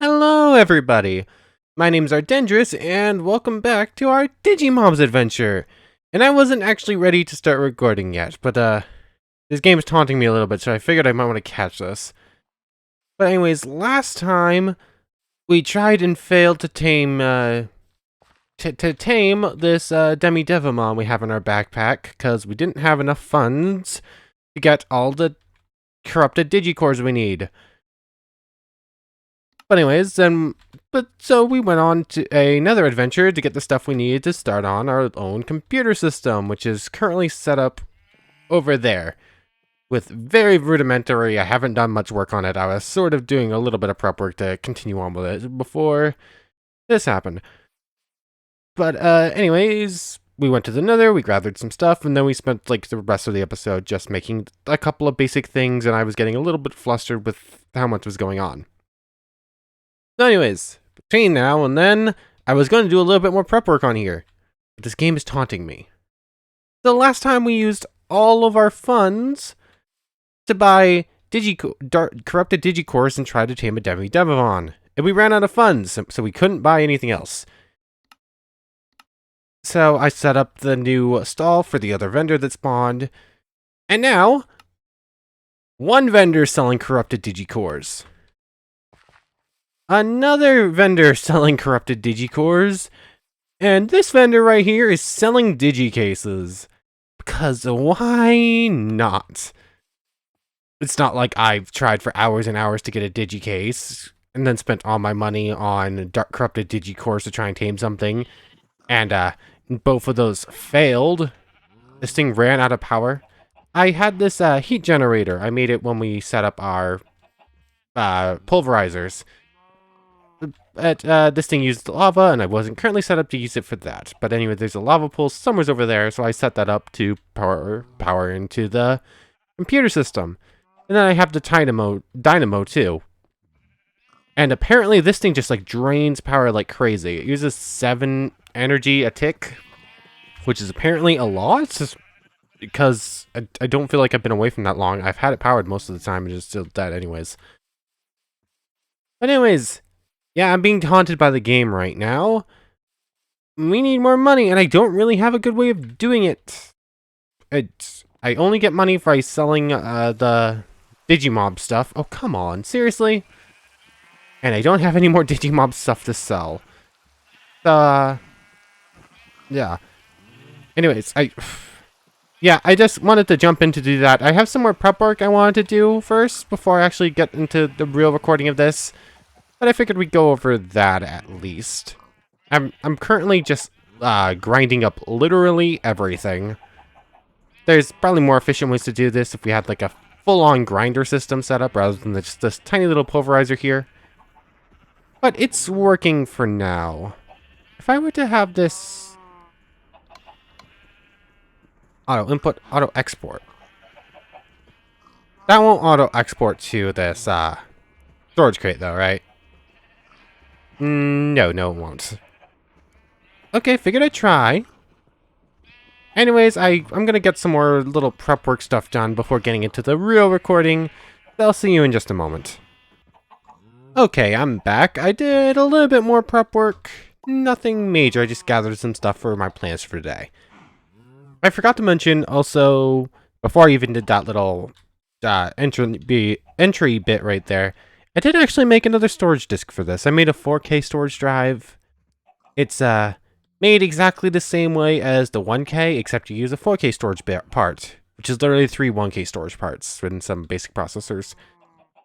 Hello, everybody! My name's Ardendris, and welcome back to our Digimobs adventure! And I wasn't actually ready to start recording yet, but, this game's taunting me a little bit, so I figured I might want to catch this. But anyways, last time, we tried and failed to tame, to tame this, Demi-Devimon we have in our backpack, because we didn't have enough funds to get all the corrupted Digicores we need. But anyways, so we went on to another adventure to get the stuff we needed to start on our own computer system, which is currently set up over there. With very rudimentary, I haven't done much work on it. I was sort of doing a little bit of prep work to continue on with it before this happened. But anyways, we went to the Nether, we gathered some stuff, and then we spent like the rest of the episode just making a couple of basic things, and I was getting a little bit flustered with how much was going on. So anyways, between now and then, I was going to do a little bit more prep work on here. But this game is taunting me. The last time we used all of our funds to buy corrupted Digicores and try to tame a Demi-Devimon. And we ran out of funds, so we couldn't buy anything else. So I set up the new stall for the other vendor that spawned. And now, one vendor selling corrupted Digicores. Another vendor selling corrupted Digicores, and this vendor right here is selling Digicases. Because why not? It's not like I've tried for hours and hours to get a Digicase, and then spent all my money on corrupted Digicores to try and tame something, and both of those failed. This thing ran out of power. I had this heat generator. I made it when we set up our pulverizers. This thing used lava, and I wasn't currently set up to use it for that. But anyway, there's a lava pool somewhere over there, so I set that up to power into the computer system. And then I have the dynamo too. And apparently this thing just like drains power like crazy. It uses 7 energy a tick, which is apparently a lot, because I don't feel like I've been away from that long. I've had it powered most of the time, and it's still dead anyways. But anyways, yeah, I'm being haunted by the game right now. We need more money, and I don't really have a good way of doing it. I only get money by selling the Digimob stuff. Oh, come on, seriously? And I don't have any more Digimob stuff to sell. Yeah. Anyways, yeah, I just wanted to jump in to do that. I have some more prep work I wanted to do first before I actually get into the real recording of this. But I figured we'd go over that at least. I'm currently just grinding up literally everything. There's probably more efficient ways to do this if we had like a full-on grinder system set up rather than just this tiny little pulverizer here. But it's working for now. If I were to have this auto input, auto export. That won't auto export to this storage crate though, right? No, it won't. Okay, figured I'd try. Anyways, I'm gonna get some more little prep work stuff done before getting into the real recording. I'll see you in just a moment. Okay, I'm back. I did a little bit more prep work. Nothing major, I just gathered some stuff for my plans for today. I forgot to mention also, before I even did that little entry bit right there, I did actually make another storage disk for this. I made a 4K storage drive. It's made exactly the same way as the 1K, except you use a 4K storage part, which is literally 3 1K storage parts in some basic processors.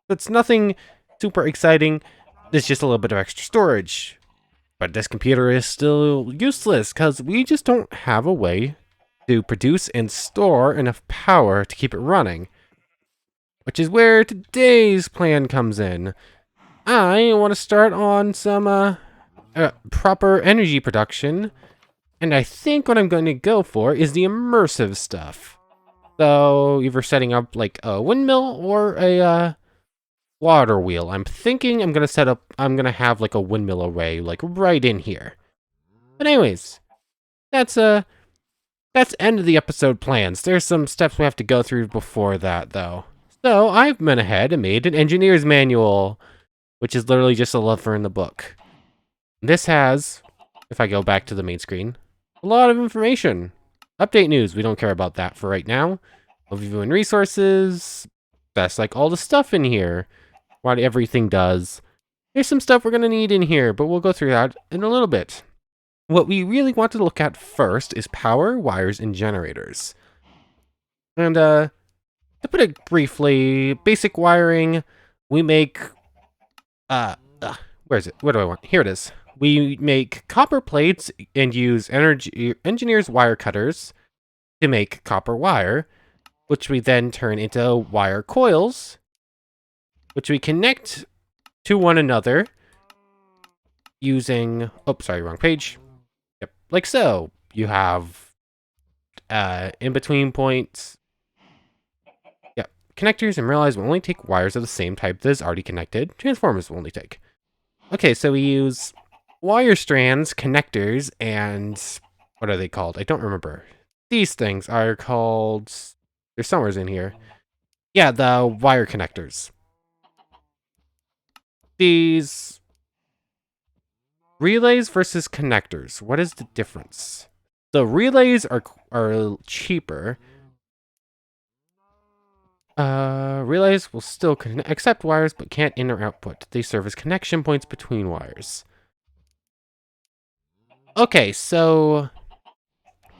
It's nothing super exciting. It's just a little bit of extra storage. But this computer is still useless because we just don't have a way to produce and store enough power to keep it running. Which is where today's plan comes in. I want to start on some proper energy production, and I think what I'm going to go for is the immersive stuff. So either setting up like a windmill or a water wheel. I'm thinking I'm going to have like a windmill array like right in here. But anyways, that's end of the episode plans. There's some steps we have to go through before that though. So I've went ahead and made an engineer's manual. which is literally just a lever in the book. This has, if I go back to the main screen, a lot of information. Update news, we don't care about that for right now. Overview and resources, that's like all the stuff in here. What everything does. There's some stuff we're going to need in here, but we'll go through that in a little bit. What we really want to look at first is power, wires, and generators. And to put it briefly, basic wiring, we make, where is it? Where do I want? Here it is. We make copper plates and use engineers wire cutters to make copper wire, which we then turn into wire coils, which we connect to one another using, oh, sorry, wrong page. Yep, like so. You have in-between points. Yep, connectors, and realize we'll only take wires of the same type that is already connected. Transformers will only take. Okay, so we use wire strands, connectors, and what are they called? I don't remember. These things are called, there's somewhere in here. Yeah, the wire connectors. These relays versus connectors. What is the difference? The relays are cheaper. Relays will still accept wires but can't in or output. They serve as connection points between wires. Okay, so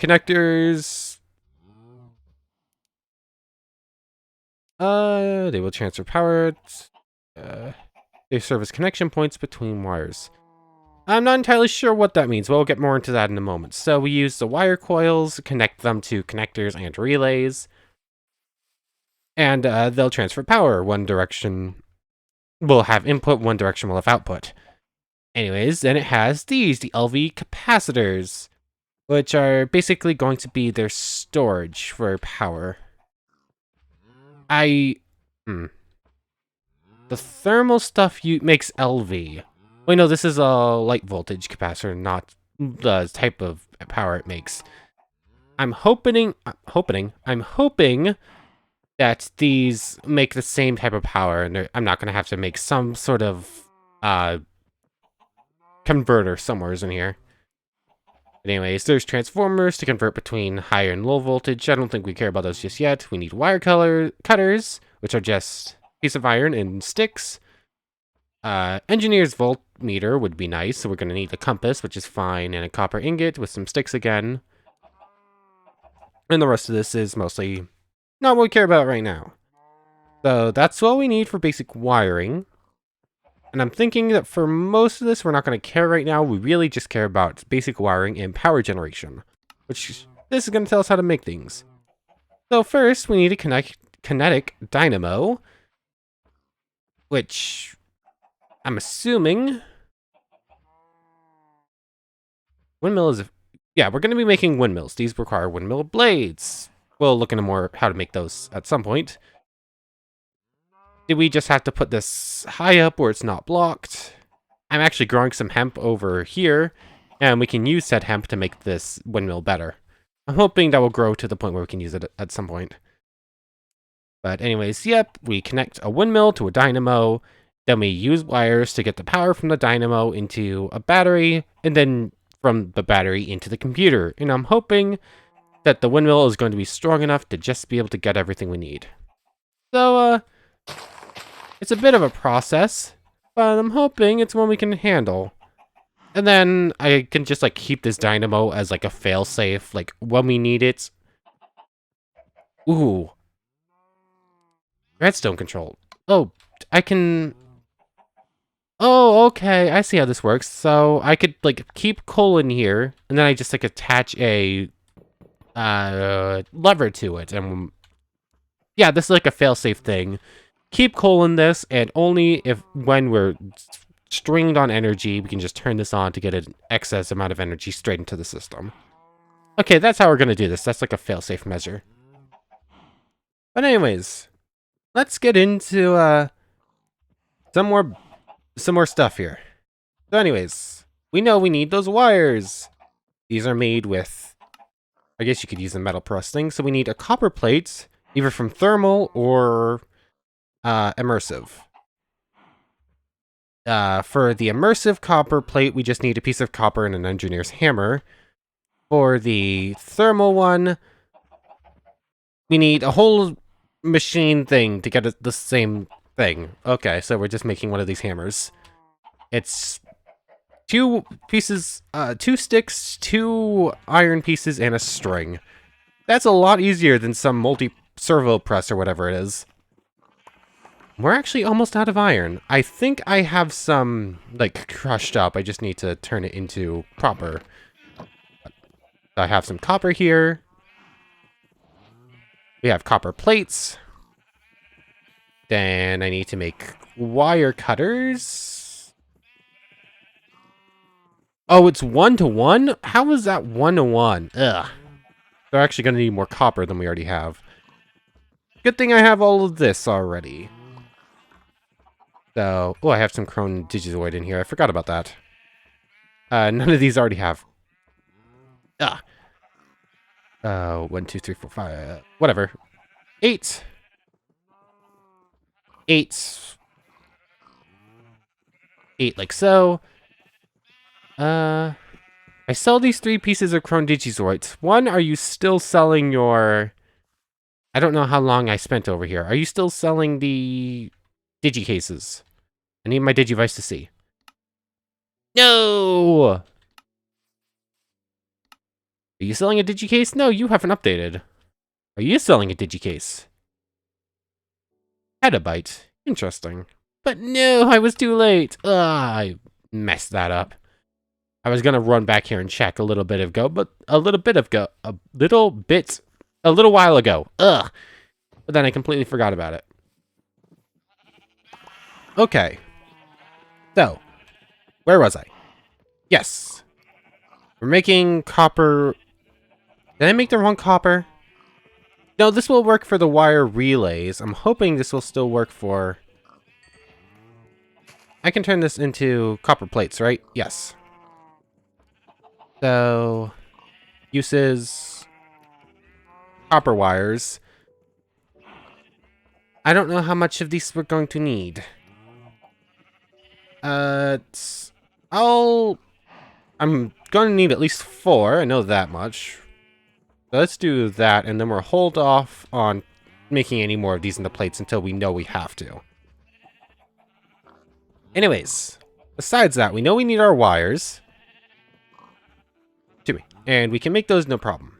connectors. They will transfer power. They serve as connection points between wires. I'm not entirely sure what that means, but we'll get more into that in a moment. So we use the wire coils, connect them to connectors and relays, and they'll transfer power. One direction will have input, one direction will have output. Anyways, then it has these, the LV capacitors, which are basically going to be their storage for power. The thermal stuff makes LV. Wait, no, this is a light voltage capacitor, not the type of power it makes. I'm hoping that these make the same type of power, and I'm not going to have to make some sort of converter somewhere in here. But anyways, there's transformers to convert between higher and low voltage. I don't think we care about those just yet. We need wire cutters, which are just a piece of iron and sticks. Engineer's voltmeter would be nice, so we're going to need a compass, which is fine, and a copper ingot with some sticks again. And the rest of this is mostly not what we care about right now. So that's all we need for basic wiring. And I'm thinking that for most of this, we're not going to care right now. We really just care about basic wiring and power generation, which this is going to tell us how to make things. So first, we need a kinetic dynamo, which I'm assuming windmill is, yeah, we're going to be making windmills. These require windmill blades. We'll look into more how to make those at some point. Did we just have to put this high up where it's not blocked? I'm actually growing some hemp over here, and we can use said hemp to make this windmill better. I'm hoping that will grow to the point where we can use it at some point. But anyways, yep, we connect a windmill to a dynamo, then we use wires to get the power from the dynamo into a battery, and then from the battery into the computer. And I'm hoping that the windmill is going to be strong enough to just be able to get everything we need. So, it's a bit of a process, but I'm hoping it's one we can handle. And then I can just, like, keep this dynamo as, like, a failsafe, like, when we need it. Ooh. Redstone control. Oh, I can... Oh, okay, I see how this works. So, I could, like, keep coal in here, and then I just, like, attach a lever to it, and... Yeah, this is, like, a failsafe thing. Keep coal in this, and only when we're stringed on energy, we can just turn this on to get an excess amount of energy straight into the system. Okay, that's how we're going to do this. That's like a failsafe measure. But anyways, let's get into some more stuff here. So anyways, we know we need those wires. These are made with, I guess you could use a metal processing. So we need a copper plate, either from thermal or immersive. For the immersive copper plate, we just need a piece of copper and an engineer's hammer. For the thermal one, we need a whole machine thing to get the same thing. Okay, so we're just making one of these hammers. It's 2 pieces, 2 sticks, 2 iron pieces, and a string. That's a lot easier than some multi-servo press or whatever it is. We're actually almost out of iron. I think I have some, like, crushed up. I just need to turn it into proper. I have some copper here. We have copper plates. Then I need to make wire cutters. Oh, it's 1-to-1? How is that 1-to-1? Ugh. They're actually going to need more copper than we already have. Good thing I have all of this already. So, oh, I have some Chrome Digizoid in here. I forgot about that. None of these already have. Ah. 1, 2, 3, 4, 5. Whatever. 8. 8. 8 like so. I sell these 3 pieces of Chrome Digizoids. One, are you still selling your... I don't know how long I spent over here. Are you still selling the Digicases? I need my Digivice to see. No! Are you selling a Digicase? No, you haven't updated. Are you selling a Digicase? Petabyte. Interesting. But no, I was too late. Ugh, I messed that up. I was gonna run back here and check a little bit ago, but a little while ago. Ugh. But then I completely forgot about it. Okay. So, where was I? Yes. We're making copper. Did I make the wrong copper? No, this will work for the wire relays. I'm hoping this will still work for... I can turn this into copper plates, right? Yes. So, uses... copper wires. I don't know how much of these we're going to need. I'm going to need at least 4. I know that much. So let's do that, and then we'll hold off on making any more of these into plates until we know we have to. Anyways, besides that, we know we need our wires. And we can make those no problem.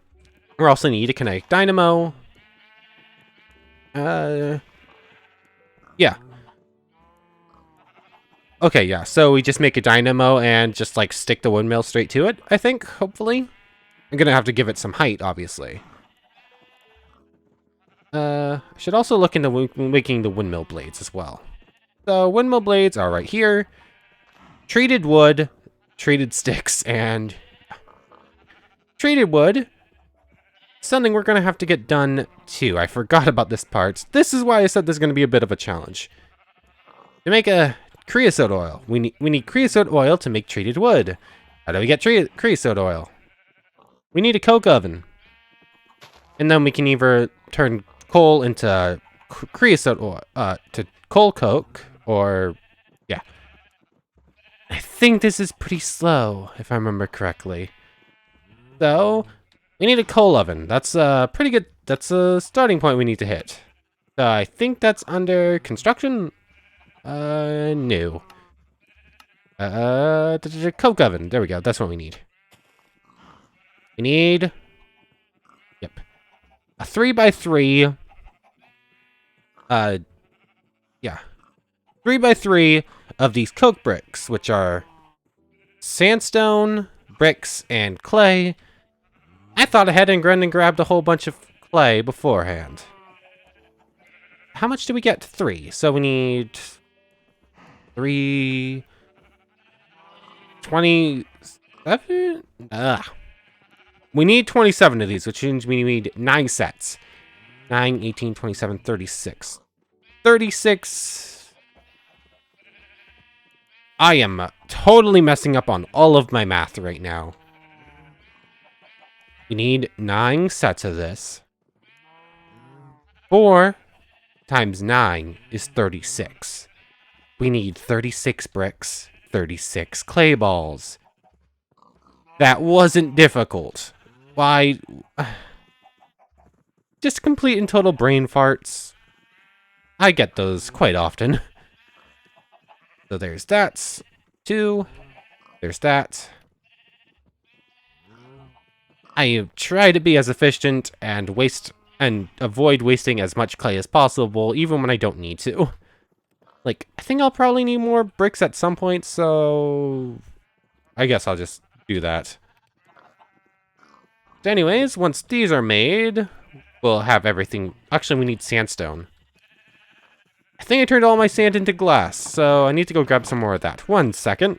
We also need a kinetic dynamo. Yeah. Okay, yeah, so we just make a dynamo and just, like, stick the windmill straight to it, I think, hopefully. I'm gonna have to give it some height, obviously. I should also look into making the windmill blades as well. So, windmill blades are right here. Treated wood, treated sticks, and... treated wood. Something we're gonna have to get done, too. I forgot about this part. This is why I said this is gonna be a bit of a challenge. To make a creosote oil, we need creosote oil to make treated wood. How do we get creosote oil? We need a coke oven. And then we can either turn coal into creosote oil, to coal coke, or, yeah. I think this is pretty slow, if I remember correctly. So, we need a coal oven. That's pretty good. That's a starting point we need to hit. I think that's under construction. No. Coke oven. There we go. That's what we need. We need... Yep. A 3x3. Yeah. 3x3 of these coke bricks, which are sandstone, bricks, and clay. I thought ahead and grabbed a whole bunch of clay beforehand. How much do we get? 3. So we need 3... 27? Ugh. We need 27 of these, which means we need 9 sets. 9, 18, 27, 36. 36... I am totally messing up on all of my math right now. We need 9 sets of this. 4 times 9 is 36. We need 36 bricks, 36 clay balls. That wasn't difficult. Why? Just complete and total brain farts. I get those quite often. So there's that. 2. There's that. I try to be as efficient and avoid wasting as much clay as possible, even when I don't need to. Like, I think I'll probably need more bricks at some point, so I guess I'll just do that. So anyways, once these are made, we'll have everything. Actually, we need sandstone. I think I turned all my sand into glass, so I need to go grab some more of that. 1 second.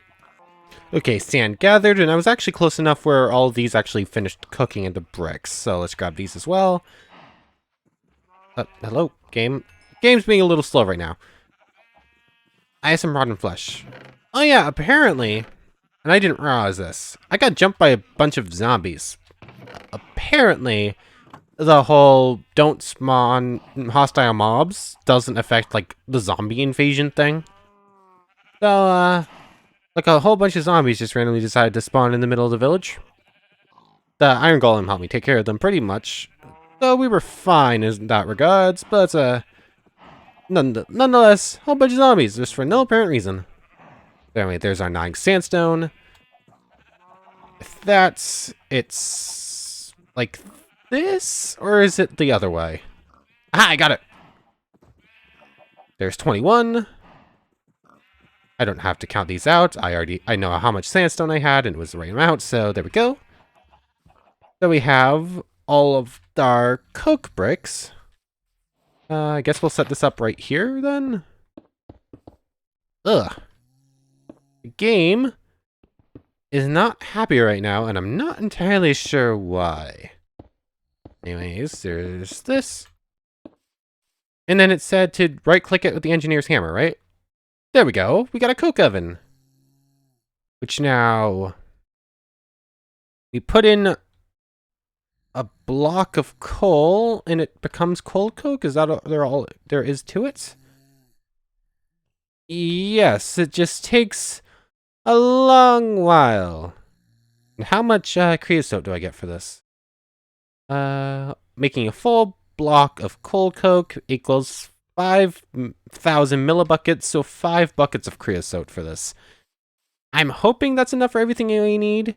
Okay, sand gathered, and I was actually close enough where all of these actually finished cooking into bricks. So let's grab these as well. Hello, game. Game's being a little slow right now. I have some rotten flesh. Oh yeah, apparently, and I didn't realize this, I got jumped by a bunch of zombies. Apparently, the whole don't spawn hostile mobs doesn't affect, like, the zombie invasion thing. So, like a whole bunch of zombies just randomly decided to spawn in the middle of the village. The Iron Golem helped me take care of them pretty much. So we were fine in that regards, but nonetheless, a whole bunch of zombies just for no apparent reason. Anyway, there's our 9 sandstone. If that's, it's like this, or is it the other way? Ah, I got it. There's 21. I don't have to count these out. I know how much sandstone I had, and it was the right amount, so there we go. So we have all of our coke bricks. I guess we'll set this up right here, then. Ugh. The game is not happy right now, and I'm not entirely sure why. Anyways, there's this. And then it said to right-click it with the engineer's hammer, right? There we go. We got a coke oven. Which now... we put in a block of coal, and it becomes cold coke? Is that all there is to it? Yes, it just takes a long while. And how much creosote do I get for this? Making a full block of cold coke equals 5,000 millibuckets, so 5 buckets of creosote for this. I'm hoping that's enough for everything we need.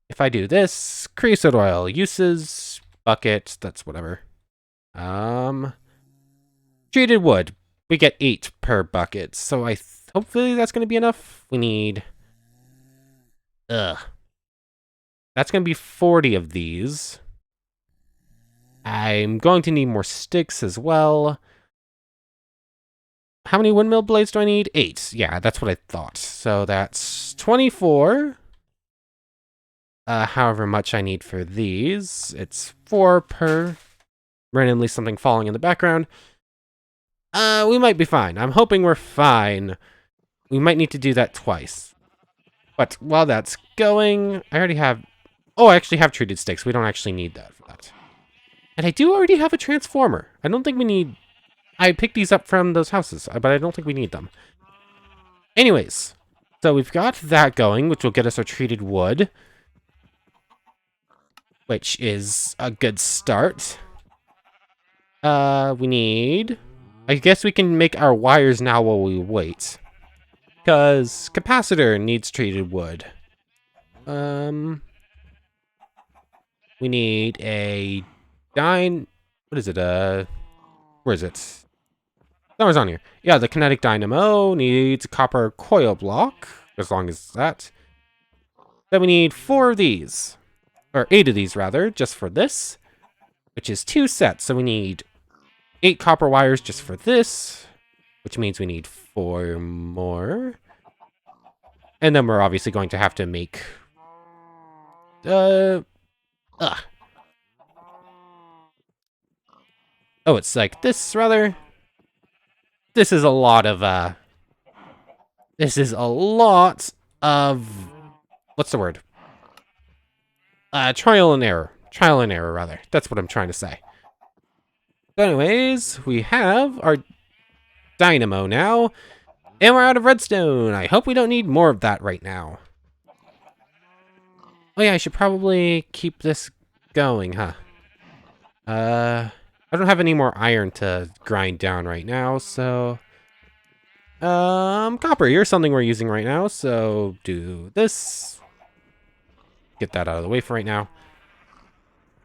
If I do this, creosote oil uses, bucket, that's whatever. Treated wood, we get 8 per bucket, so hopefully that's going to be enough. We need, that's going to be 40 of these. I'm going to need more sticks as well. How many windmill blades do I need? 8. Yeah, that's what I thought. So that's 24. However much I need for these. It's 4 per. Randomly something falling in the background. We might be fine. I'm hoping we're fine. We might need to do that twice. But while that's going, I already have... oh, I actually have treated sticks. We don't actually need that for that. And I do already have a transformer. I don't think we need... I picked these up from those houses, but I don't think we need them. Anyways, so we've got that going, which will get us our treated wood. Which is a good start. We need... I guess we can make our wires now while we wait. Because capacitor needs treated wood. We need a... what is it? Where is it? Somewhere's on here. Yeah, the kinetic dynamo needs a copper coil block, as long as that. Then we need 4 of these. Or 8 of these, rather, just for this. Which is 2 sets, so we need 8 copper wires just for this. Which means we need 4 more. And then we're obviously going to have to make... Oh, it's like this, rather. This is a lot of, this is a lot of... what's the word? Trial and error. Trial and error, rather. That's what I'm trying to say. So anyways, we have our dynamo now. And we're out of redstone. I hope we don't need more of that right now. Oh yeah, I should probably keep this going, huh? I don't have any more iron to grind down right now, so... copper, here's something we're using right now, so do this. Get that out of the way for right now.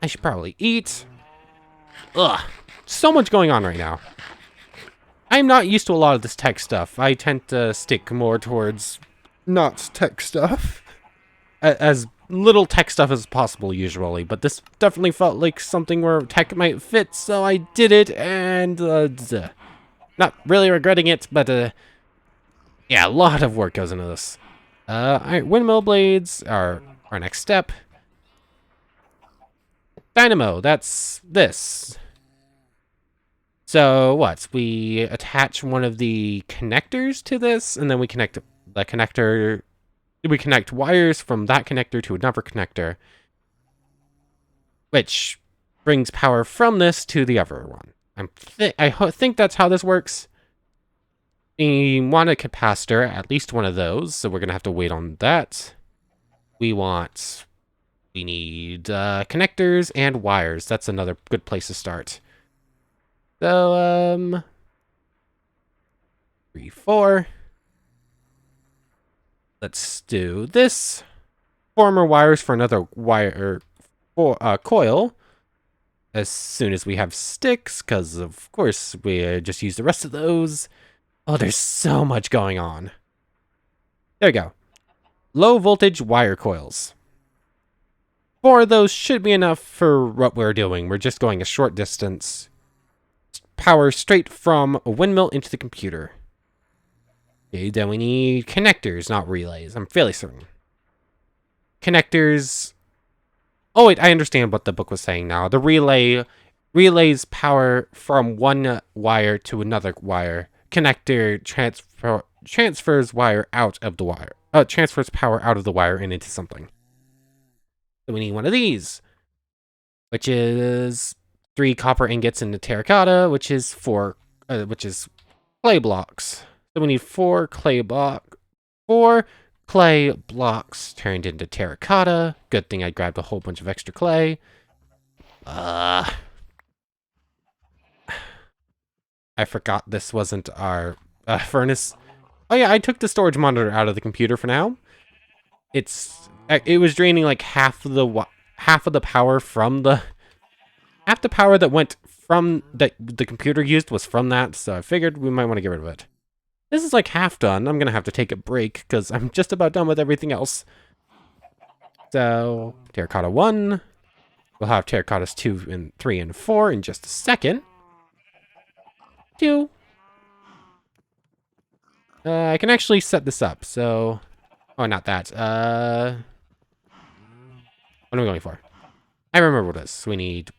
I should probably eat. Ugh, so much going on right now. I'm not used to a lot of this tech stuff. I tend to stick more towards not tech stuff. As little tech stuff as possible usually, but this definitely felt like something where tech might fit, so I did it, and not really regretting it, but yeah, a lot of work goes into this. Alright, windmill blades are our next step. Dynamo, that's this. So what? We attach one of the connectors to this, and then we connect the connector. We connect wires from that connector to another connector, which brings power from this to the other one. I think that's how this works. We want a capacitor, at least one of those, so we're gonna have to wait on that. We need connectors and wires. That's another good place to start. So 3, 4. Let's do this. 4 more wires for another wire for coil. As soon as we have sticks, because of course we just use the rest of those. Oh, there's so much going on. There we go. Low voltage wire coils. 4 of those should be enough for what we're doing. We're just going a short distance. Power straight from a windmill into the computer. Okay, then we need connectors, not relays. I'm fairly certain. Connectors. Oh wait, I understand what the book was saying now. The relays power from one wire to another wire. Connector transfers wire out of the wire. Transfers power out of the wire and into something. So we need one of these, which is 3 copper ingots into terracotta, which is clay blocks. So we need 4 clay blocks turned into terracotta. Good thing I grabbed a whole bunch of extra clay. I forgot this wasn't our furnace. Oh yeah, I took the storage monitor out of the computer for now. It was draining like half of the power from the power that went from that the computer used was from that, so I figured we might want to get rid of it. This is like half done. I'm gonna have to take a break because I'm just about done with everything else. So terracotta 1. We'll have terracottas 2 and 3 and 4 in just a second. 2. I can actually set this up. So, oh, not that. What am I going for? I remember what it is. We need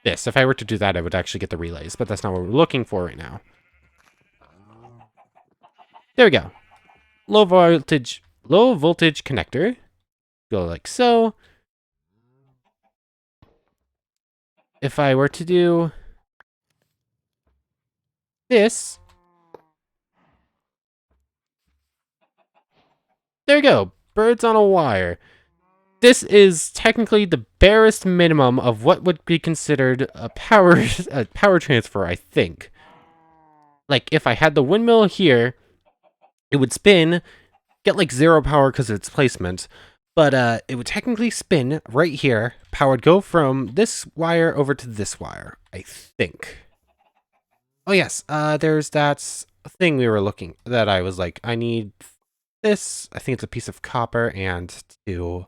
this. If I were to do that, I would actually get the relays, but that's not what we're looking for right now. There we go. Low voltage connector. Go like so. If I were to do this, there we go. Birds on a wire. This is technically the barest minimum of what would be considered a power transfer, I think. Like, if I had the windmill here, it would spin, get like 0 power because of its placement, but it would technically spin right here. Power would go from this wire over to this wire, I think. Oh yes, there's that thing we were looking, that I was like, I need this. I think it's a piece of copper and 2...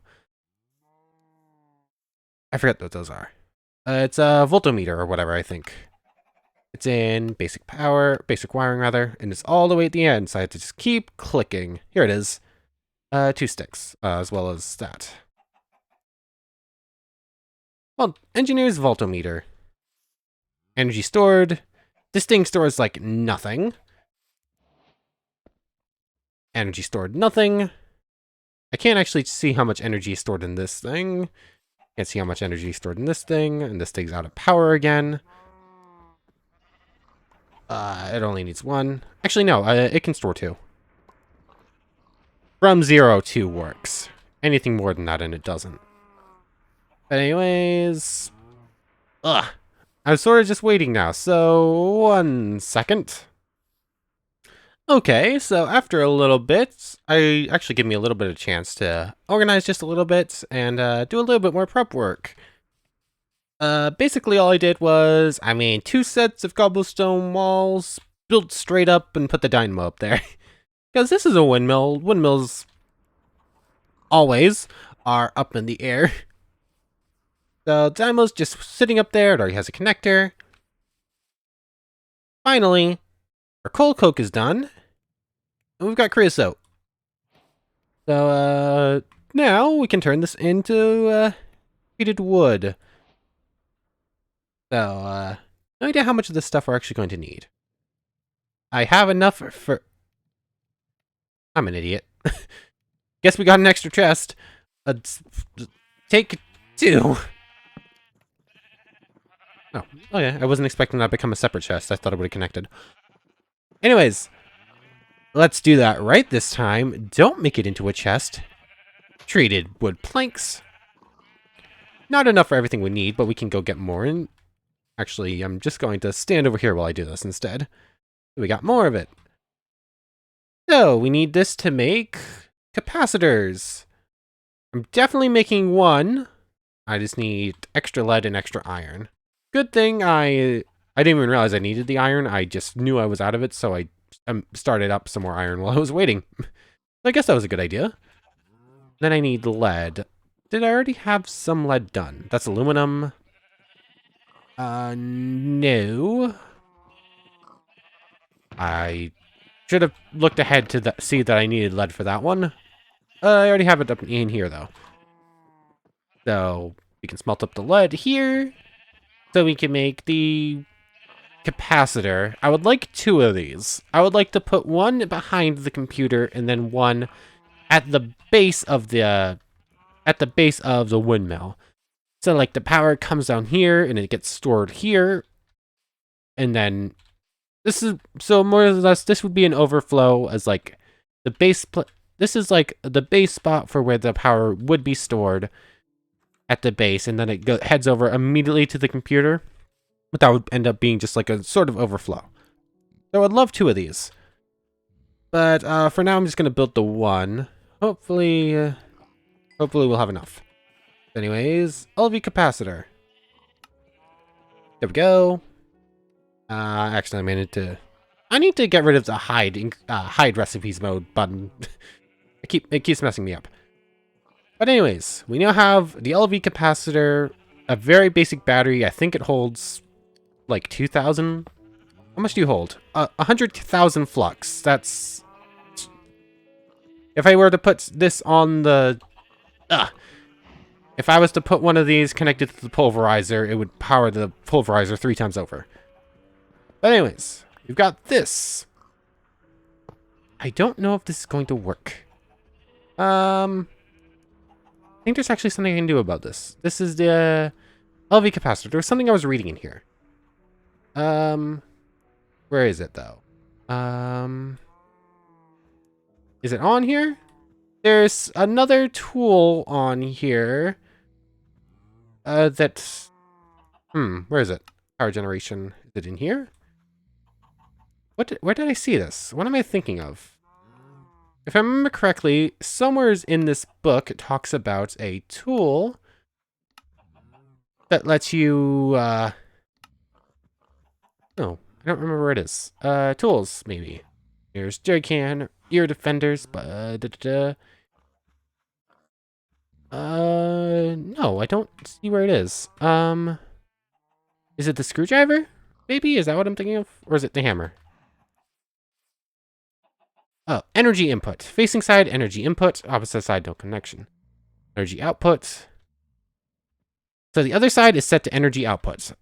I forget what those are. It's a voltmeter or whatever, I think. It's in basic wiring rather, and it's all the way at the end, so I have to just keep clicking. Here it is. 2 sticks, as well as that. Well, engineer's voltmeter. Energy stored. This thing stores like nothing. Energy stored nothing. I can't actually see how much energy is stored in this thing. Can't see how much energy is stored in this thing, and this thing's out of power again. It only needs one. Actually, no, it can store two. From 0 to works. Anything more than that, and it doesn't. But anyways... Ugh. I'm sort of just waiting now, so 1 second. Okay, so after a little bit, I actually give me a little bit of chance to organize just a little bit and do a little bit more prep work. Basically all I did was, I made 2 sets of cobblestone walls, built straight up and put the dynamo up there. Because this is a windmill. Windmills always are up in the air. So dynamo's just sitting up there, it already has a connector. Finally, our coal coke is done. And we've got creosote. So, now we can turn this into, treated wood. So, no idea how much of this stuff we're actually going to need. I have enough for... I'm an idiot. Guess we got an extra chest. Take 2. Oh, yeah, I wasn't expecting that to become a separate chest. I thought it would have connected. Anyways, let's do that right this time. Don't make it into a chest. Treated wood planks. Not enough for everything we need, but we can go get more. And actually, I'm just going to stand over here while I do this instead. We got more of it. So, we need this to make capacitors. I'm definitely making 1. I just need extra lead and extra iron. Good thing I didn't even realize I needed the iron. I just knew I was out of it, so I started up some more iron while I was waiting. I guess that was a good idea. Then I need lead. Did I already have some lead done? That's aluminum. No. I should have looked ahead to see that I needed lead for that one. I already have it up in here, though. So, we can smelt up the lead here. So we can make the capacitor. I would like 2 of these. I would like to put 1 behind the computer and then 1 at the base of the windmill. So like the power comes down here and it gets stored here. And then this is, so more or less this would be an overflow as like the base this is like the base spot for where the power would be stored at the base, and then it heads over immediately to the computer. But that would end up being just like a sort of overflow. So I'd love 2 of these. But for now, I'm just going to build the 1. Hopefully we'll have enough. Anyways, LV capacitor. There we go. Actually, I need to get rid of the hide recipes mode button. It keeps messing me up. But anyways, we now have the LV capacitor, a very basic battery. I think it holds like 2,000. How much do you hold? 100,000 flux. That's... If I were to put this on the... If I was to put one of these connected to the pulverizer, it would power the pulverizer 3 times over. But anyways, we've got this. I don't know if this is going to work. I think there's actually something I can do about this. This is the LV capacitor. There was something I was reading in here. Where is it though? Is it on here? There's another tool on here. Where is it? Power generation. Is it in here? Where did I see this? What am I thinking of? If I remember correctly, somewhere in this book it talks about a tool that lets you, no, I don't remember where it is. Tools, maybe. Here's Jerrycan, ear defenders, no, I don't see where it is. Is it the screwdriver? Maybe? Is that what I'm thinking of? Or is it the hammer? Oh, energy input. Facing side, energy input. Opposite side, no connection. Energy output. So the other side is set to energy output.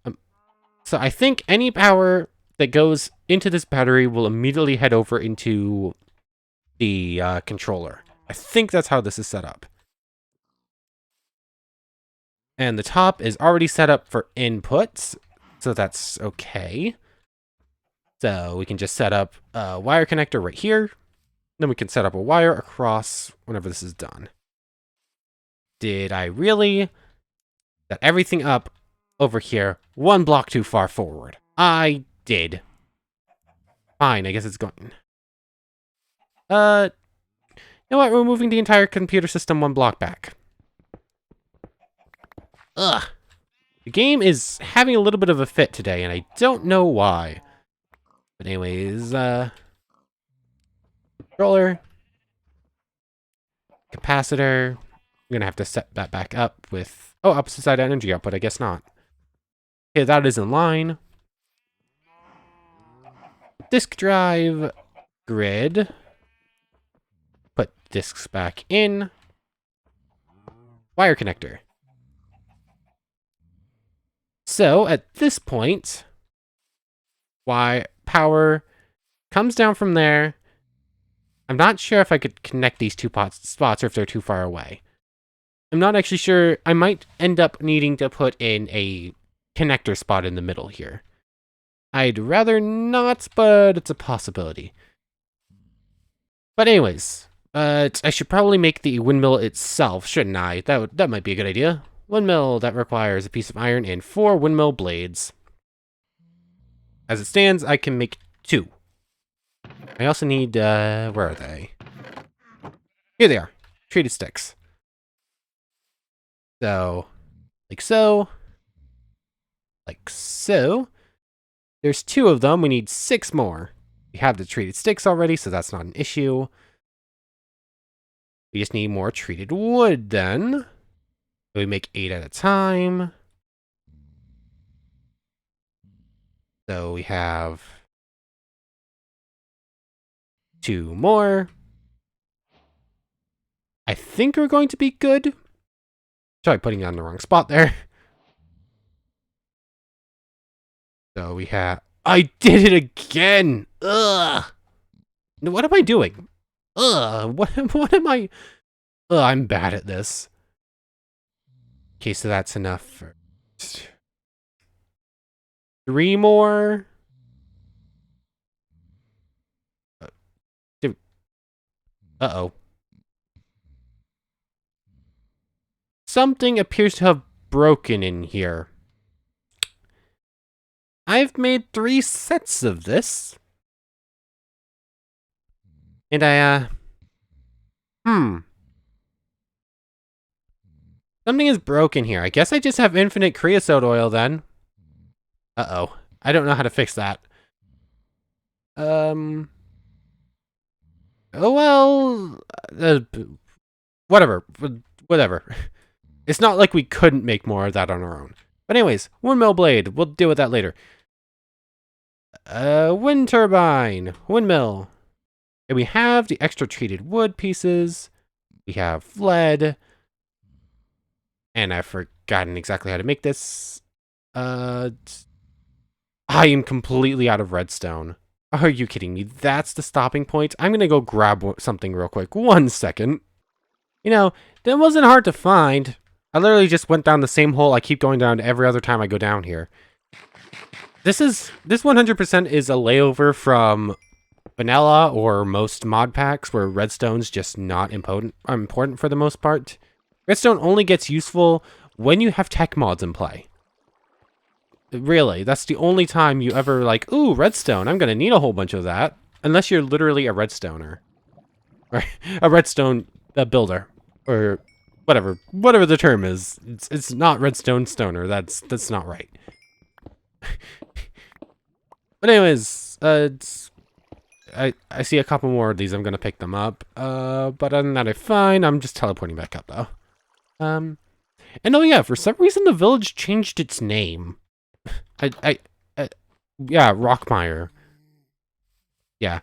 So I think any power that goes into this battery will immediately head over into the controller. I think that's how this is set up. And the top is already set up for inputs, so that's okay. So we can just set up a wire connector right here. Then we can set up a wire across whenever this is done. Did I really set everything up over here one block too far forward? I did. Fine, I guess it's going. You know what? We're moving the entire computer system one block back. Ugh. The game is having a little bit of a fit today, and I don't know why. But anyways, controller, capacitor. I'm gonna have to set that back up with, oh, opposite side energy output, I guess not. Okay, that is in line. Disk drive, grid. Put disks back in. Wire connector. So, at this point, power comes down from there. I'm not sure if I could connect these two spots or if they're too far away. I'm not actually sure. I might end up needing to put in a connector spot in the middle here. I'd rather not, but it's a possibility. But anyways, I should probably make the windmill itself, shouldn't I? That might be a good idea. Windmill that requires a piece of iron and 4 windmill blades. As it stands, I can make 2. I also need, where are they? Here they are. Treated sticks. So, like so. Like so. There's 2 of them. We need 6 more. We have the treated sticks already, so that's not an issue. We just need more treated wood, then. We make 8 at a time. So we have 2 more. I think we're going to be good. Sorry, putting it on the wrong spot there. So we have... I did it again! Ugh! What am I doing? Ugh! What am I... Ugh, I'm bad at this. Okay, so that's enough for... 3 more. Uh-oh. Something appears to have broken in here. I've made 3 sets of this. And something is broken here. I guess I just have infinite creosote oil then. Uh-oh. I don't know how to fix that. Oh, well... whatever. Whatever. It's not like we couldn't make more of that on our own. But anyways, windmill blade. We'll deal with that later. Wind turbine. Windmill. And we have the extra treated wood pieces. We have lead. And I've forgotten exactly how to make this. I am completely out of redstone. Are you kidding me? That's the stopping point? I'm gonna go grab something real quick. 1 second. You know, that wasn't hard to find. I literally just went down the same hole I keep going down every other time I go down here. This 100% is a layover from vanilla or most mod packs where redstone's just not important for the most part. Redstone only gets useful when you have tech mods in play. Really, that's the only time you ever like, ooh, redstone, I'm gonna need a whole bunch of that. Unless you're literally a redstoner. Or a redstone builder. Or whatever the term is. It's not redstone stoner, that's not right. But anyways, I see a couple more of these, I'm gonna pick them up. But other than that, I'm fine. I'm just teleporting back up though. And oh yeah, for some reason the village changed its name. Yeah, Rockmire. Yeah,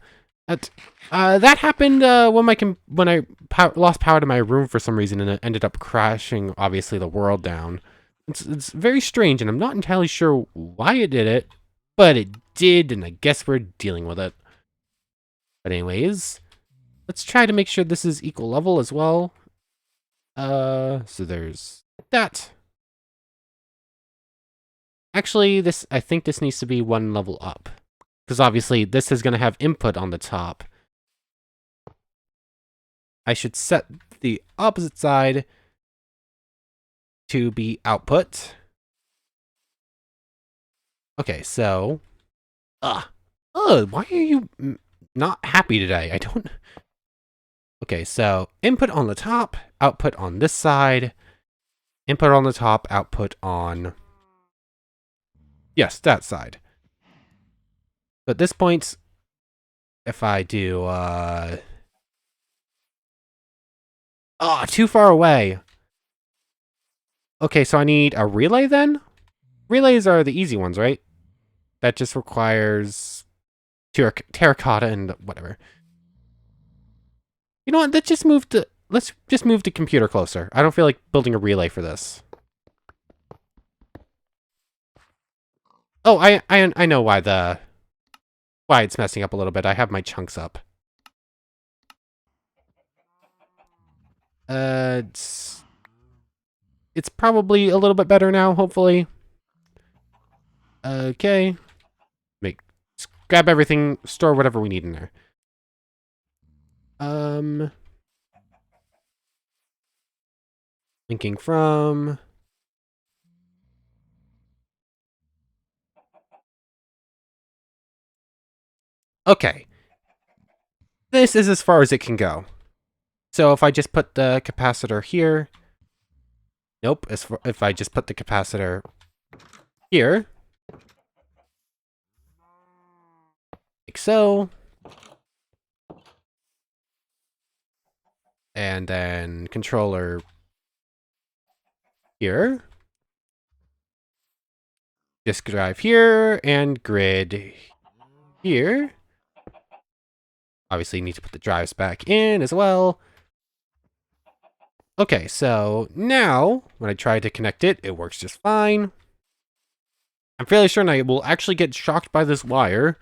that happened when I lost power to my room for some reason, and it ended up crashing, obviously, the world down. It's very strange, and I'm not entirely sure why it did it, but it did, and I guess we're dealing with it. But anyways, let's try to make sure this is equal level as well. So there's that. Actually, I think this needs to be 1 level up. Because obviously this is going to have input on the top. I should set the opposite side to be output. Okay, so... why are you not happy today? I don't... Okay, so input on the top, output on this side, input on the top, output on... Yes, that side. So at this point, if I do... too far away. Okay, so I need a relay then? Relays are the easy ones, right? That just requires terracotta and whatever. You know what? Let's just move the computer closer. I don't feel like building a relay for this. Oh, I know why it's messing up a little bit. I have my chunks up. It's probably a little bit better now, hopefully. Okay. Grab everything, store whatever we need in there. Linking from... Okay. This is as far as it can go. So if I just put the capacitor here... Nope, if I just put the capacitor here... Like so. And then controller here. Disk drive here, and grid here. Obviously, you need to put the drives back in as well. Okay, so now, when I try to connect it, it works just fine. I'm fairly certain I will actually get shocked by this wire.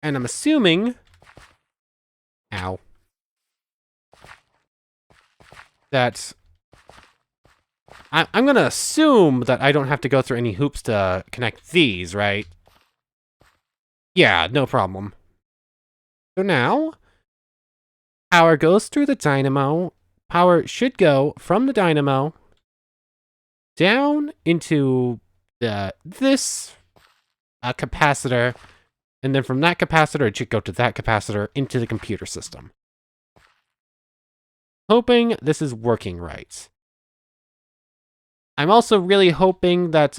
And I'm assuming... Ow. That... I'm gonna assume that I don't have to go through any hoops to connect these, right? Yeah, no problem. So now, power goes through the dynamo. Power should go from the dynamo down into this capacitor, and then from that capacitor, it should go to that capacitor into the computer system. Hoping this is working right. I'm also really hoping that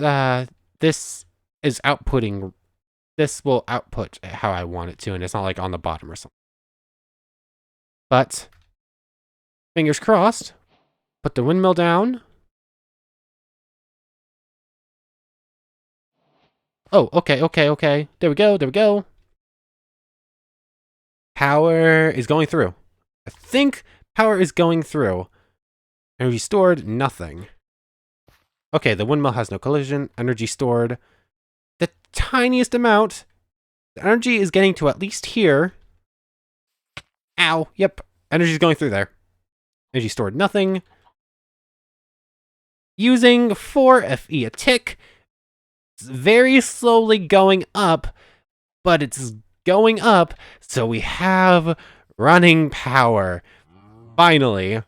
this is outputting. This will output how I want it to, and it's not like on the bottom or something. But fingers crossed. Put the windmill down. Oh, okay. There we go. Power is going through. I think power is going through. Energy stored, nothing. Okay, the windmill has no collision. Energy stored. The tiniest amount. The energy is getting to at least here. Ow. Yep. Energy is going through there. Energy stored, nothing. Using 4 FE a tick. It's very slowly going up, but it's going up, so we have running power. Finally.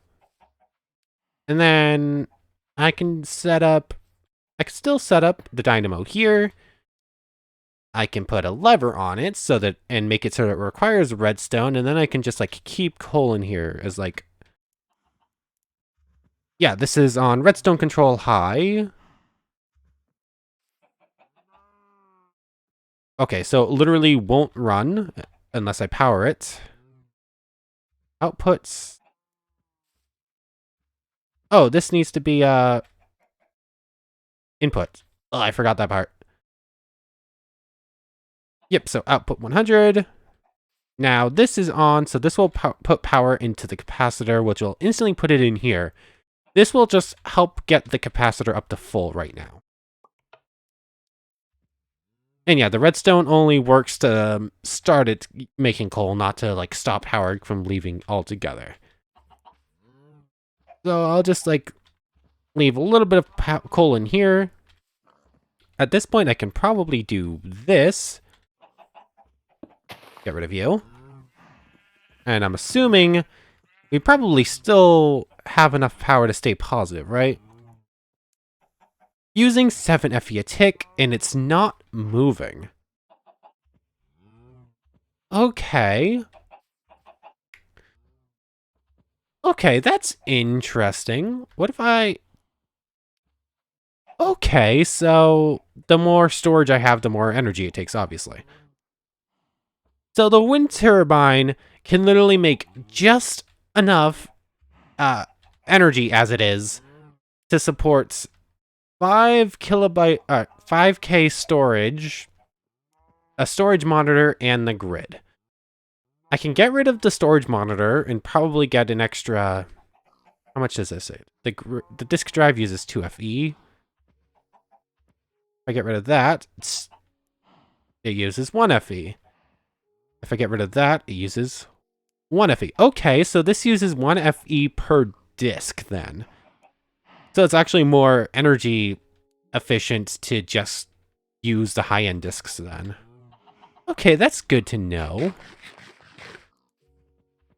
And then I can still set up the dynamo here. I can put a lever on it and make it so that it requires redstone, and then I can just like keep coal in here as like... Yeah, this is on redstone control high. Okay, so it literally won't run unless I power it. Outputs. Oh, this needs to be input. Oh, I forgot that part. Yep, so output 100. Now this is on, so this will put power into the capacitor, which will instantly put it in here. This will just help get the capacitor up to full right now. And yeah, the redstone only works to start it making coal, not to like stop power from leaving altogether. So I'll just like leave a little bit of coal in here. at this point, I can probably do this. Get rid of you. And I'm assuming we probably still have enough power to stay positive, right? Using 7 FE a tick, and it's not moving. Okay. Okay, that's interesting. What if I... Okay, so the more storage I have, the more energy it takes, obviously. So the wind turbine can literally make just enough energy as it is to support 5K storage, a storage monitor, and the grid. I can get rid of the storage monitor and probably get an extra... How much does this say? The disk drive uses 2 FE. If I get rid of that, it uses 1 FE. If I get rid of that, it uses 1 FE. Okay, so this uses 1 FE per disk then. So it's actually more energy efficient to just use the high-end disks then. Okay, that's good to know.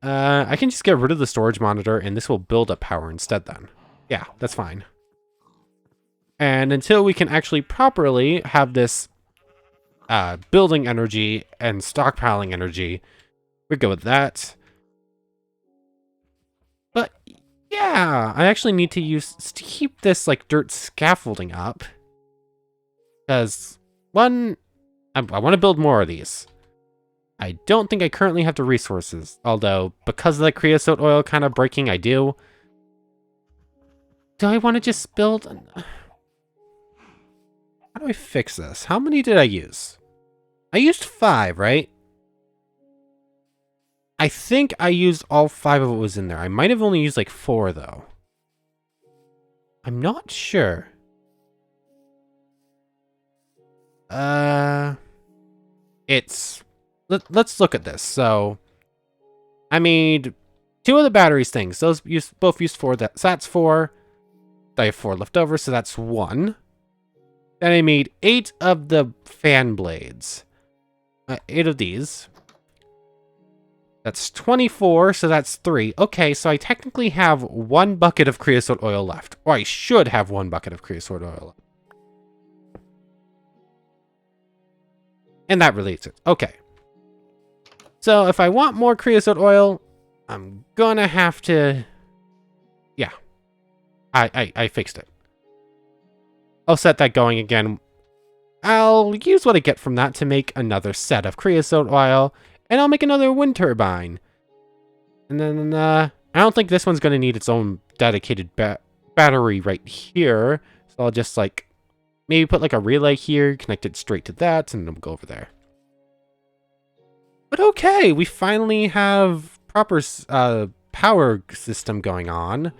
I can just get rid of the storage monitor and this will build up power instead then. Yeah, that's fine. And until we can actually properly have this building energy and stockpiling energy, we're good with that. But yeah, I actually need to keep this like dirt scaffolding up. Because one, I want to build more of these. I don't think I currently have the resources, although because of the creosote oil kind of breaking, I do. Do I want to just build... How do I fix this? How many did I use? I used 5, right? I think I used all 5 of what was in there. I might have only used like 4, though. I'm not sure. Let's look at this. So, I made 2 of the batteries things. Those both used 4. So that's 4. I have 4 left over, so that's 1. Then I made 8 of the fan blades. 8 of these. That's 24, so that's 3. Okay, so I technically have 1 bucket of creosote oil left. Or I should have 1 bucket of creosote oil left. And that relates it. Okay. So if I want more creosote oil, I'm gonna have to... Yeah. I fixed it. I'll set that going again. I'll use what I get from that to make another set of creosote oil, and I'll make another wind turbine. And then, I don't think this one's gonna need its own dedicated battery right here. So I'll just, like, maybe put, like, a relay here, connect it straight to that, and then we'll go over there. But okay, we finally have proper power system going on.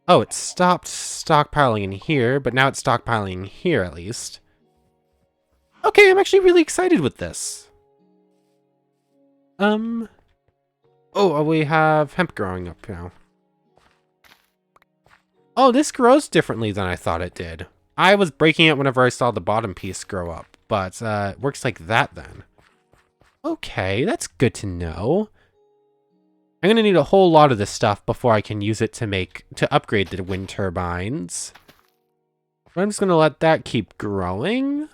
Oh, it stopped stockpiling in here, but now it's stockpiling here at least. Okay, I'm actually really excited with this. Oh, we have hemp growing up now. Oh, this grows differently than I thought it did. I was breaking it whenever I saw the bottom piece grow up, but it works like that then. Okay, that's good to know. I'm gonna need a whole lot of this stuff before I can use it to upgrade the wind turbines. But I'm just gonna let that keep growing.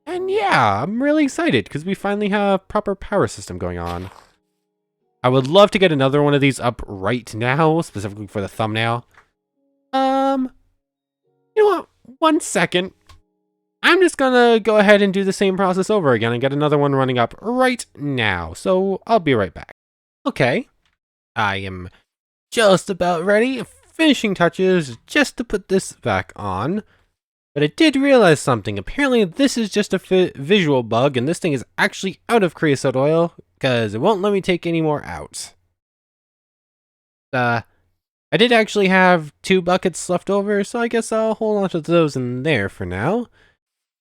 And yeah, I'm really excited because we finally have proper power system going on. I would love to get another one of these up right now, specifically for the thumbnail. You know what? 1 second. I'm just gonna go ahead and do the same process over again and get another one running up right now. So I'll be right back. Okay. I am just about ready. Finishing touches just to put this back on. But I did realize something. Apparently this is just a visual bug and this thing is actually out of creosote oil because it won't let me take any more out. I did actually have 2 buckets left over, so I guess I'll hold on to those in there for now.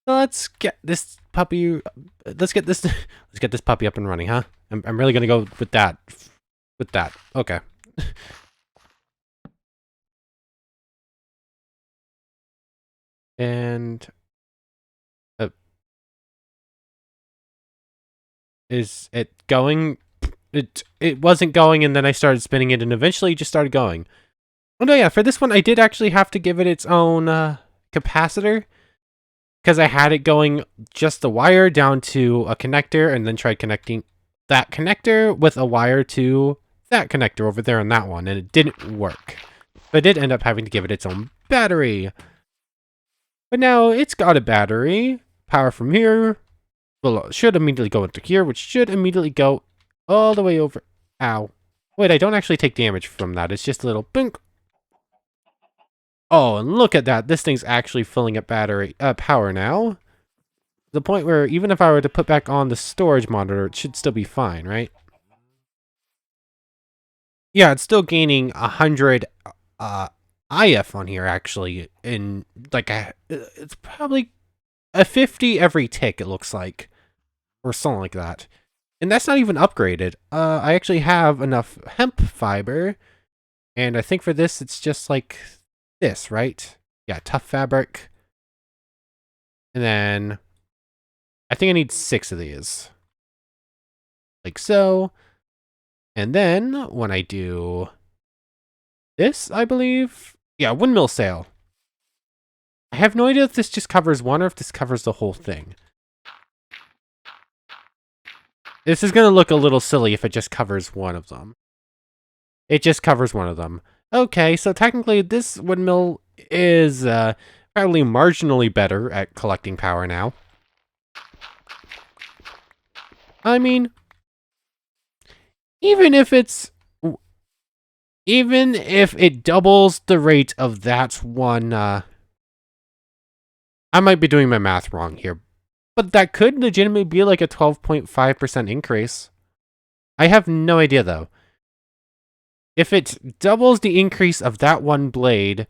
So let's get this puppy. Let's get this puppy up and running, huh? I'm really gonna go with that. With that, okay. Okay, And is it going? It wasn't going, and then I started spinning it, and eventually it just started going. Oh no, yeah, for this one I did actually have to give it its own capacitor, because I had it going just the wire down to a connector, and then tried connecting that connector with a wire to that connector over there on that one, and it didn't work. But I did end up having to give it its own battery. But now it's got a battery, power from here, well, it should immediately go into here, which should immediately go all the way over. Ow. Wait, I don't actually take damage from that. It's just a little bink. Oh, and look at that. This thing's actually filling up battery power now. The point where even if I were to put back on the storage monitor, it should still be fine, right? Yeah, it's still gaining 100 IF on here, actually. In like it's probably a 50 every tick, it looks like. Or something like that. And that's not even upgraded. I actually have enough hemp fiber. And I think for this, it's just like this, right? Yeah, tough fabric. And then I think I need 6 of these. Like so. And then when I do this, I believe. Yeah, windmill sail. I have no idea if this just covers one or if this covers the whole thing. This is going to look a little silly if it just covers one of them. It just covers one of them. Okay, so technically this windmill is probably marginally better at collecting power now. I mean, even if it doubles the rate of that one, I might be doing my math wrong here, but that could legitimately be like a 12.5% increase. I have no idea though. If it doubles the increase of that one blade,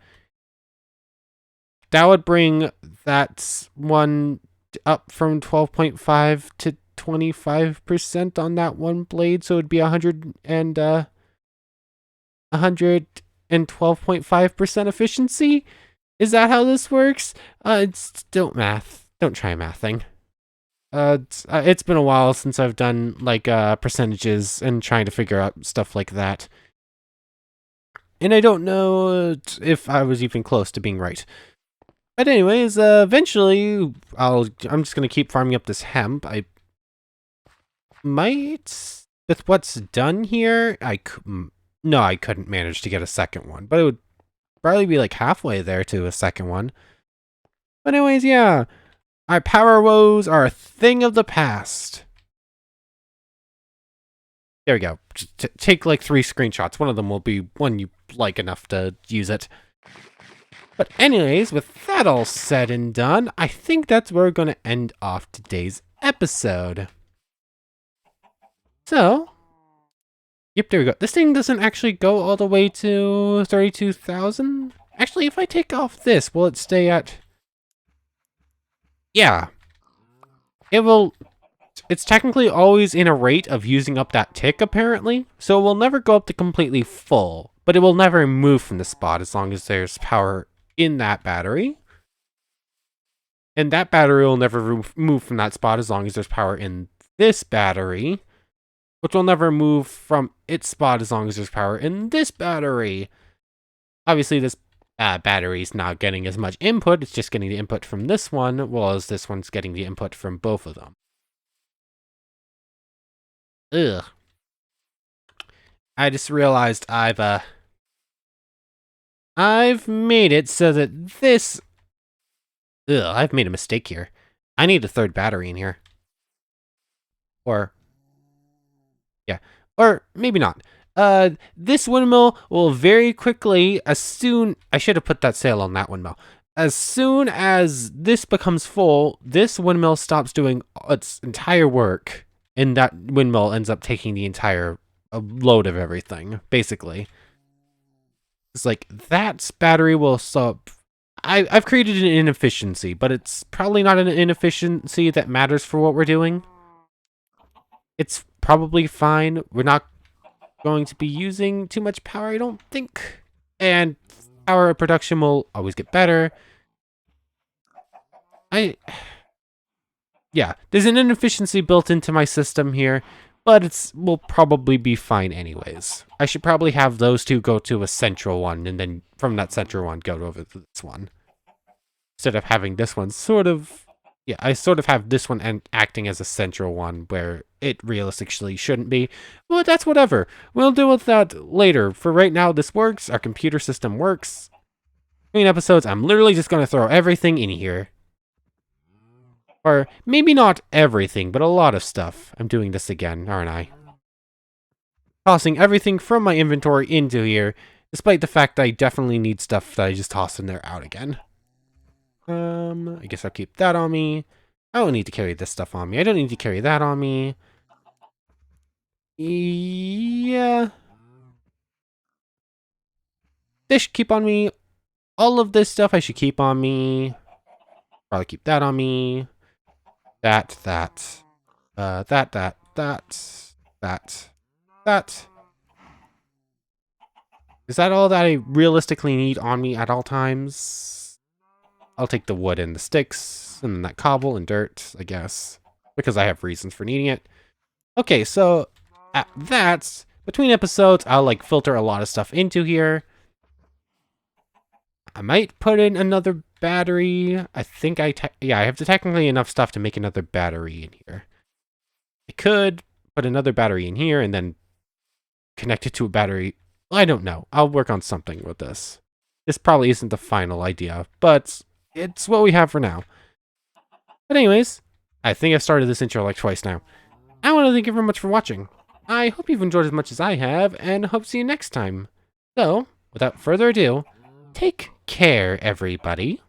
that would bring that one up from 12.5 to 25% on that one blade, so it'd be 112.5% efficiency. Is that how this works? Don't try mathing. It's been a while since I've done like percentages and trying to figure out stuff like that. And I don't know if I was even close to being right. But anyways, eventually I'm just gonna keep farming up this hemp. I might, with what's done here, no, I couldn't manage to get a second one, but it would probably be like halfway there to a second one. But anyways, yeah, our power woes are a thing of the past. There we go. Take like 3 screenshots. One of them will be one you like enough to use it. But anyways, with that all said and done, I think that's where we're going to end off today's episode. So, yep, there we go. This thing doesn't actually go all the way to 32,000. Actually, if I take off this, will it stay at... Yeah. It will... It's technically always in a rate of using up that tick, apparently. So it will never go up to completely full. But it will never move from the spot as long as there's power in that battery. And that battery will never move from that spot as long as there's power in this battery. Which will never move from its spot as long as there's power in this battery. Obviously, this battery is not getting as much input. It's just getting the input from this one, whereas this one's getting the input from both of them. Ugh. I just realized I've made it so that this... Ugh, I've made a mistake here. I need a third battery in here. Or... Yeah. Or maybe not. This windmill will very quickly, as soon... I should have put that sail on that windmill. As soon as this becomes full, this windmill stops doing its entire work, and that windmill ends up taking the entire load of everything, basically. It's like, that battery will stop... I've created an inefficiency, but it's probably not an inefficiency that matters for what we're doing. It's probably fine. We're not going to be using too much power, I don't think. And power production will always get better. Yeah, there's an inefficiency built into my system here, but will probably be fine anyways. I should probably have those two go to a central one, and then from that central one go over to this one. Instead of having this one yeah, I sort of have this one acting as a central one where it realistically shouldn't be. Well, that's whatever. We'll deal with that later. For right now, this works. Our computer system works. Between episodes, I'm literally just going to throw everything in here. Or maybe not everything, but a lot of stuff. I'm doing this again, aren't I? Tossing everything from my inventory into here, despite the fact that I definitely need stuff that I just toss in there out again. I guess I'll keep that on me. I don't need to carry this stuff on me. I don't need to carry that on me. Yeah. This should keep on me. All of this stuff I should keep on me. Probably keep that on me. That. That. Is that all that I realistically need on me at all times? I'll take the wood and the sticks, and then that cobble and dirt, I guess. Because I have reasons for needing it. Okay, so at that, between episodes, I'll like filter a lot of stuff into here. I might put in another battery. I think I have technically enough stuff to make another battery in here. I could put another battery in here and then connect it to a battery. I don't know. I'll work on something with this. This probably isn't the final idea, but it's what we have for now. But anyways, I think I've started this intro like twice now. I want to thank you very much for watching. I hope you've enjoyed as much as I have, and hope to see you next time. So, without further ado, take care, everybody.